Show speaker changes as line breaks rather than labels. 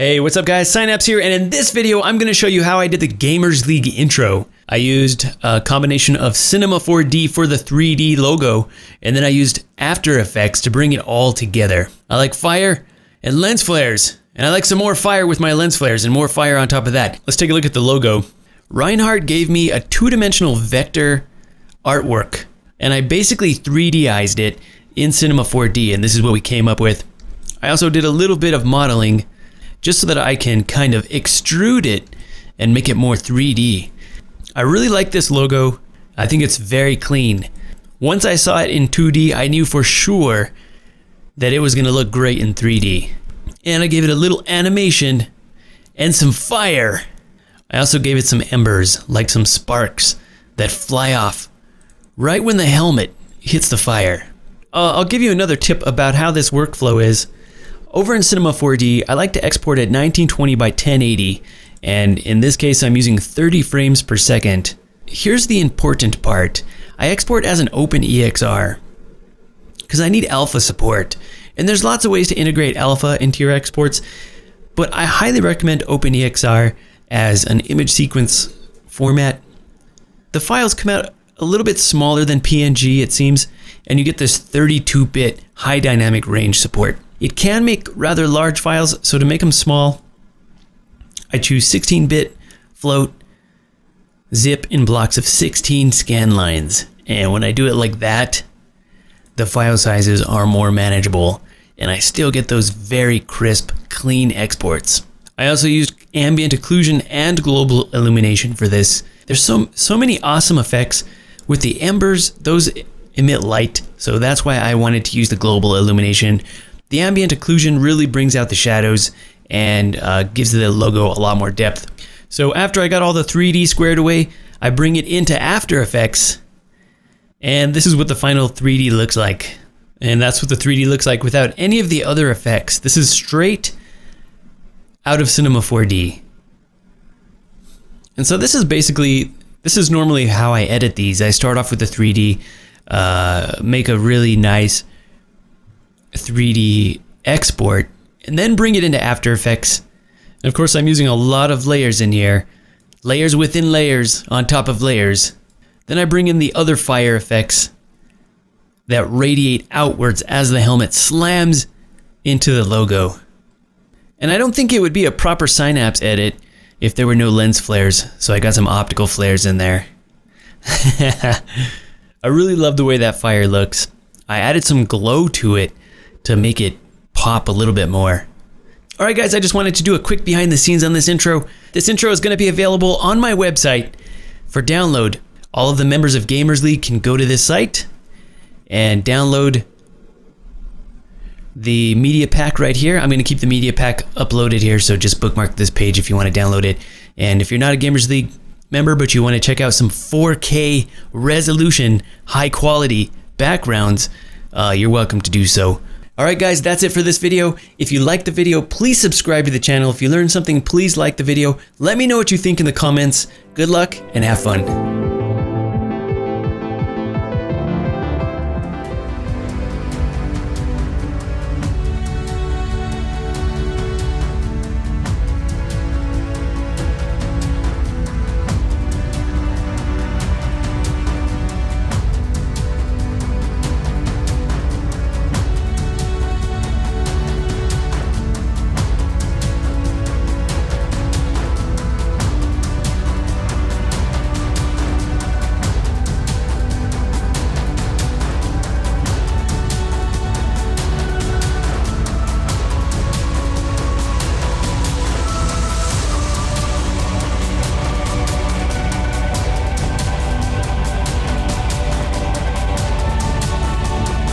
Hey, what's up guys? Psynaps here, and in this video I'm going to show you how I did the Gamers League intro. I used a combination of Cinema 4D for the 3D logo, and then I used After Effects to bring it all together. I like fire and lens flares, and I like some more fire with my lens flares and more fire on top of that. Let's take a look at the logo. Reinhardt gave me a two-dimensional vector artwork, and I basically 3D'ized it in Cinema 4D, and this is what we came up with. I also did a little bit of modeling just so that I can kind of extrude it and make it more 3D. I really like this logo. I think it's very clean. Once I saw it in 2D, I knew for sure that it was gonna look great in 3D. And I gave it a little animation and some fire. I also gave it some embers, like some sparks that fly off right when the helmet hits the fire. I'll give you another tip about how this workflow is. Over in Cinema 4D, I like to export at 1920 by 1080, and in this case I'm using 30 frames per second. Here's the important part. I export as an OpenEXR, because I need alpha support. And there's lots of ways to integrate alpha into your exports, but I highly recommend OpenEXR as an image sequence format. The files come out a little bit smaller than PNG, it seems, and you get this 32-bit high dynamic range support. It can make rather large files, so to make them small, I choose 16-bit float, zip in blocks of 16 scan lines. And when I do it like that, the file sizes are more manageable, and I still get those very crisp, clean exports. I also used ambient occlusion and global illumination for this. There's so many awesome effects. With the embers, those emit light, so that's why I wanted to use the global illumination. The ambient occlusion really brings out the shadows and gives the logo a lot more depth. So after I got all the 3D squared away, I bring it into After Effects, and this is what the final 3D looks like. And that's what the 3D looks like without any of the other effects. This is straight out of Cinema 4D. And so this is normally how I edit these. I start off with the 3D, make a really nice 3D export, and then bring it into After Effects. And of course I'm using a lot of layers in here. Layers within layers on top of layers. Then I bring in the other fire effects that radiate outwards as the helmet slams into the logo. And I don't think it would be a proper Psynaps edit if there were no lens flares, so I got some optical flares in there. I really love the way that fire looks. I added some glow to it to make it pop a little bit more. Alright guys, I just wanted to do a quick behind the scenes on this intro. This intro is going to be available on my website for download. All of the members of Gamers League can go to this site and download the media pack right here. I'm going to keep the media pack uploaded here, so just bookmark this page if you want to download it. And if you're not a Gamers League member but you want to check out some 4K resolution, high quality backgrounds, you're welcome to do so. Alright guys, that's it for this video. If you liked the video, please subscribe to the channel. If you learned something, please like the video. Let me know what you think in the comments. Good luck and have fun.